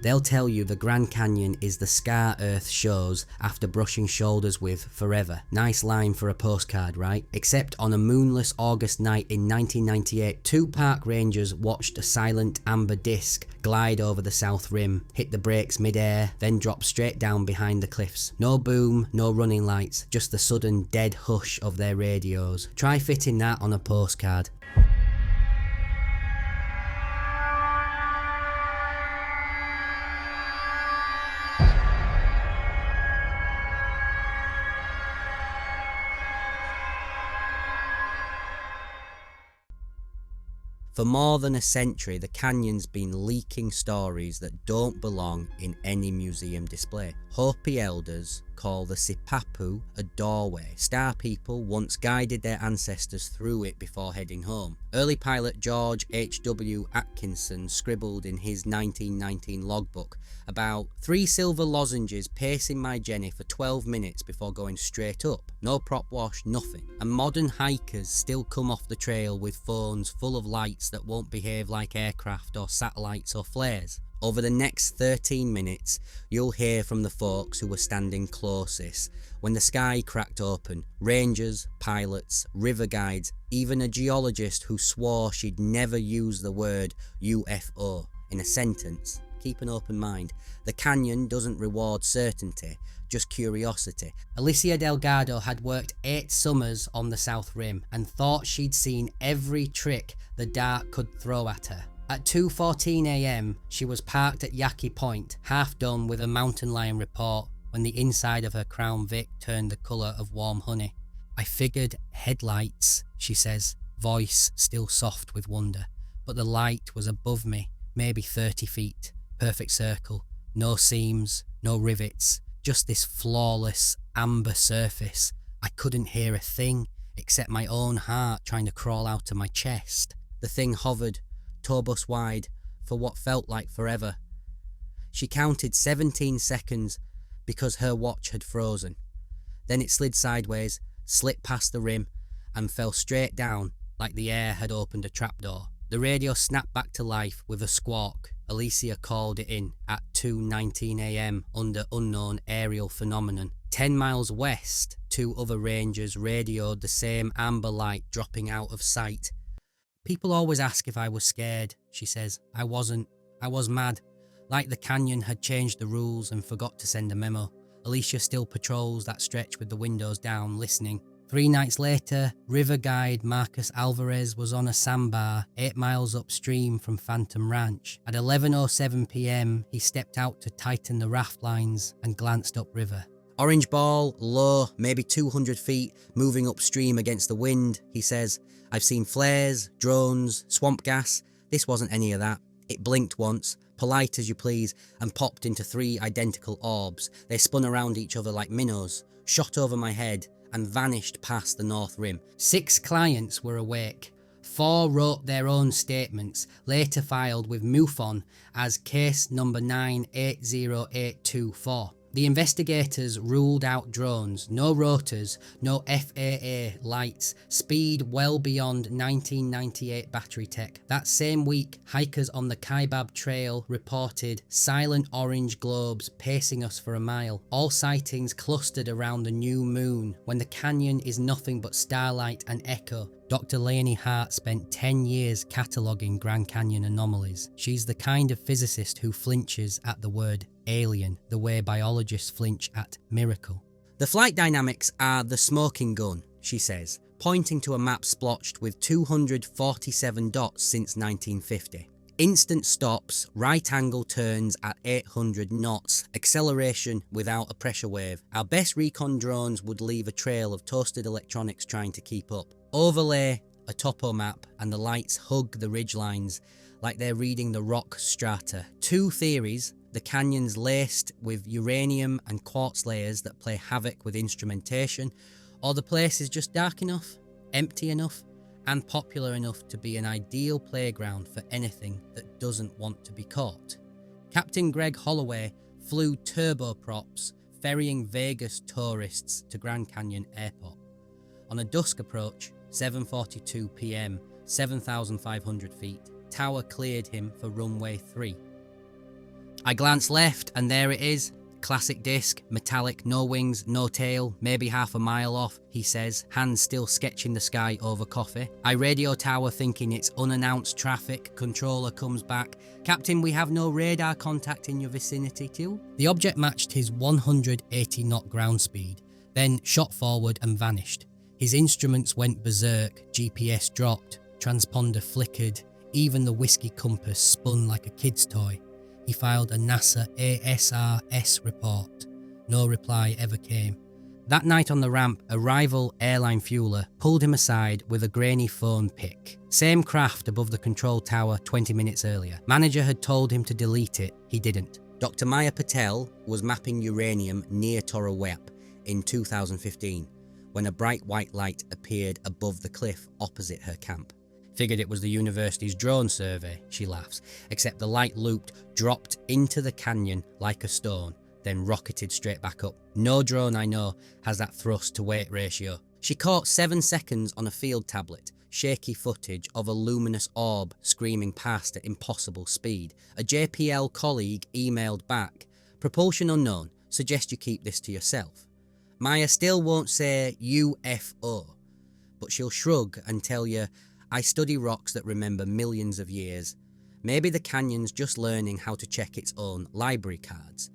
They'll tell you the Grand Canyon is the scar Earth shows after brushing shoulders with forever. Nice line for a postcard, right? Except on a moonless August night in 1998, 2 park rangers watched a silent amber disc glide over the south rim, hit the brakes mid-air, then drop straight down behind the cliffs. No boom, no running lights, just the sudden dead hush of their radios. Try fitting that on a postcard. For more than a century, the canyon's been leaking stories that don't belong in any museum display. Hopi elders call the Sipapu a doorway. Star people once guided their ancestors through it before heading home. Early pilot George H.W. Atkinson scribbled in his 1919 logbook about 3 silver lozenges pacing my Jenny for 12 minutes before going straight up. No prop wash, nothing. And modern hikers still come off the trail with phones full of lights that won't behave like aircraft or satellites or flares. Over the next 13 minutes, you'll hear from the folks who were standing closest when the sky cracked open. Rangers, pilots, river guides, even a geologist who swore she'd never use the word UFO in a sentence. Keep an open mind. The canyon doesn't reward certainty, just curiosity. Alicia Delgado had worked 8 summers on the South Rim and thought she'd seen every trick the dark could throw at her. At 2:14 AM, she was parked at Yaqui Point, half done with a mountain lion report, when the inside of her Crown Vic turned the colour of warm honey. I figured headlights, she says, voice still soft with wonder, but the light was above me, maybe 30 feet, perfect circle, no seams, no rivets, just this flawless amber surface. I couldn't hear a thing, except my own heart trying to crawl out of my chest. The thing hovered, tourbus wide, for what felt like forever. She counted 17 seconds because her watch had frozen. Then it slid sideways, slipped past the rim, and fell straight down like the air had opened a trapdoor. The radio snapped back to life with a squawk. Alicia called it in at 2:19 AM under unknown aerial phenomenon. 10 miles west, 2 other rangers radioed the same amber light dropping out of sight. People always ask if I was scared, she says. I wasn't. I was mad. Like the canyon had changed the rules and forgot to send a memo. Alicia still patrols that stretch with the windows down, listening. 3 nights later, river guide Marcus Alvarez was on a sandbar 8 miles upstream from Phantom Ranch. At 11:07 PM, he stepped out to tighten the raft lines and glanced upriver. Orange ball, low, maybe 200 feet, moving upstream against the wind, he says. I've seen flares, drones, swamp gas. This wasn't any of that. It blinked once, polite as you please, and popped into 3 identical orbs. They spun around each other like minnows, shot over my head, and vanished past the North Rim. 6 clients were awake. 4 wrote their own statements, later filed with MUFON as case number 980824. The investigators ruled out drones, no rotors, no FAA lights, speed well beyond 1998 battery tech. That same week, hikers on the Kaibab Trail reported silent orange globes pacing us for a mile. All sightings clustered around the new moon, when the canyon is nothing but starlight and echo. Dr. Leonie Hart spent 10 years cataloguing Grand Canyon anomalies. She's the kind of physicist who flinches at the word alien, the way biologists flinch at miracle. The flight dynamics are the smoking gun, she says, pointing to a map splotched with 247 dots since 1950. Instant stops, right angle turns at 800 knots, acceleration without a pressure wave. Our best recon drones would leave a trail of toasted electronics trying to keep up. Overlay a topo map and the lights hug the ridgelines like they're reading the rock strata. 2 theories: the canyon's laced with uranium and quartz layers that play havoc with instrumentation, or the place is just dark enough, empty enough, and popular enough to be an ideal playground for anything that doesn't want to be caught. Captain Greg Holloway flew turboprops, ferrying Vegas tourists to Grand Canyon Airport. On a dusk approach, 7:42 PM, 7,500 feet, tower cleared him for runway 3. I glance left and there it is. Classic disc, metallic, no wings, no tail, maybe half a mile off, he says, hands still sketching the sky over coffee. I radio tower thinking it's unannounced traffic, controller comes back. Captain, we have no radar contact in your vicinity too. The object matched his 180 knot ground speed, then shot forward and vanished. His instruments went berserk, GPS dropped, transponder flickered, even the whiskey compass spun like a kid's toy. He filed a NASA ASRS report. No reply ever came. That night on the ramp, a rival airline fueler pulled him aside with a grainy phone pic. Same craft above the control tower 20 minutes earlier. Manager had told him to delete it. He didn't. Dr. Maya Patel was mapping uranium near Tora Wep in 2015 when a bright white light appeared above the cliff opposite her camp. Figured it was the university's drone survey, she laughs, except the light looped, dropped into the canyon like a stone, then rocketed straight back up. No drone I know has that thrust to weight ratio. She caught 7 seconds on a field tablet, shaky footage of a luminous orb screaming past at impossible speed. A JPL colleague emailed back, propulsion unknown, suggest you keep this to yourself. Maya still won't say UFO, but she'll shrug and tell you, I study rocks that remember millions of years. Maybe the canyon's just learning how to check its own library cards.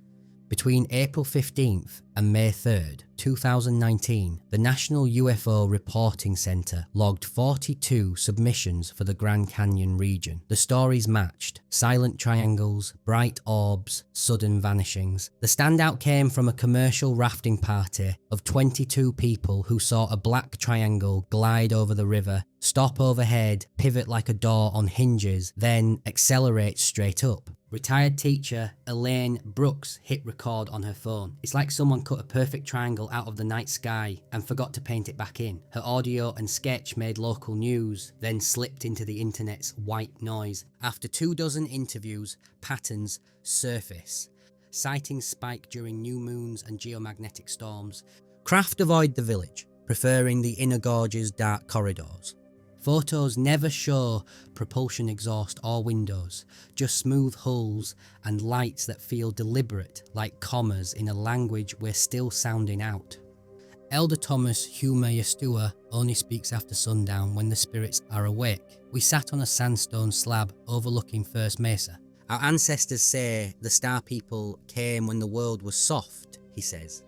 Between April 15th and May 3rd, 2019, the National UFO Reporting Center logged 42 submissions for the Grand Canyon region. The stories matched: silent triangles, bright orbs, sudden vanishings. The standout came from a commercial rafting party of 22 people who saw a black triangle glide over the river, stop overhead, pivot like a door on hinges, then accelerate straight up. Retired teacher Elaine Brooks hit record on her phone. It's like someone cut a perfect triangle out of the night sky and forgot to paint it back in. Her audio and sketch made local news, then slipped into the internet's white noise. After 24 interviews, patterns surface. Sightings spike during new moons and geomagnetic storms. Craft avoid the village, preferring the inner gorge's dark corridors. Photos never show propulsion exhaust or windows, just smooth hulls and lights that feel deliberate, like commas in a language we're still sounding out. Elder Thomas Hume Yastua only speaks after sundown when the spirits are awake. We sat on a sandstone slab overlooking First Mesa. Our ancestors say the star people came when the world was soft, he says.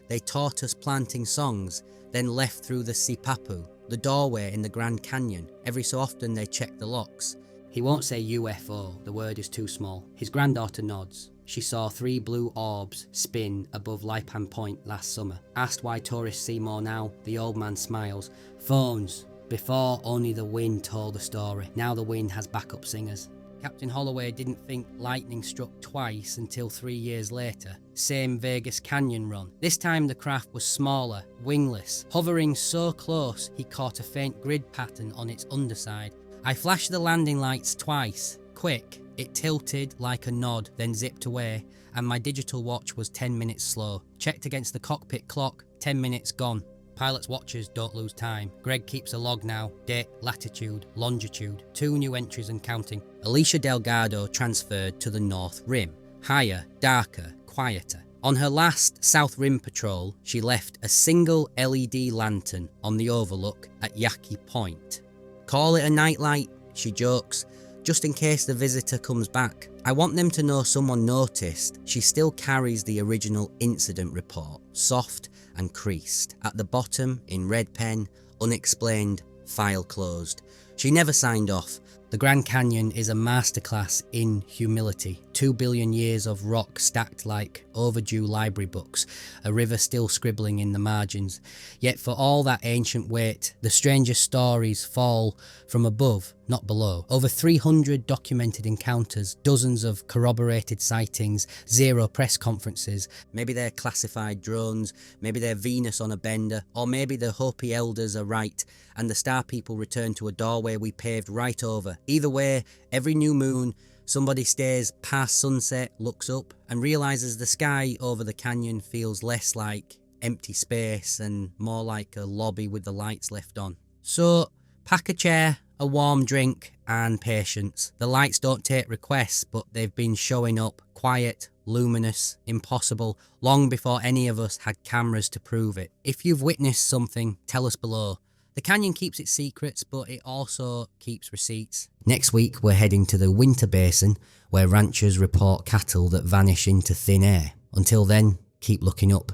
They taught us planting songs, then left through the Sipapu, the doorway in the Grand Canyon. Every so often they check the locks. He won't say UFO, the word is too small. His granddaughter nods. She saw 3 blue orbs spin above Lipan Point last summer. Asked why tourists see more now, the old man smiles. Phones. Before, only the wind told the story. Now the wind has backup singers. Captain Holloway didn't think lightning struck twice until 3 years later. Same Vegas Canyon run. This time the craft was smaller, wingless, hovering so close he caught a faint grid pattern on its underside. I flashed the landing lights twice. Quick, it tilted like a nod, then zipped away, and my digital watch was 10 minutes slow. Checked against the cockpit clock, 10 minutes gone. Pilot's watches don't lose time. Greg keeps a log now. Date, latitude, longitude. 2 new entries and counting. Alicia Delgado transferred to the North Rim. Higher, darker, quieter. On her last South Rim patrol, she left a single LED lantern on the overlook at Yaqui Point. Call it a nightlight, she jokes, just in case the visitor comes back. I want them to know someone noticed. She still carries the original incident report, soft and creased. At the bottom, in red pen, unexplained, file closed. She never signed off. The Grand Canyon is a masterclass in humility. 2 billion years of rock stacked like overdue library books, a river still scribbling in the margins. Yet for all that ancient weight, the strangest stories fall from above, not below. Over 300 documented encounters, dozens of corroborated sightings, 0 press conferences. Maybe they're classified drones, maybe they're Venus on a bender, or maybe the Hopi elders are right and the star people return to a doorway we paved right over. Either way, every new moon, somebody stays past sunset, looks up, and realises the sky over the canyon feels less like empty space and more like a lobby with the lights left on. So, pack a chair, a warm drink, and patience. The lights don't take requests, but they've been showing up quiet, luminous, impossible, long before any of us had cameras to prove it. If you've witnessed something, tell us below. The canyon keeps its secrets, but it also keeps receipts. Next week, we're heading to the Winter Basin, where ranchers report cattle that vanish into thin air. Until then, keep looking up.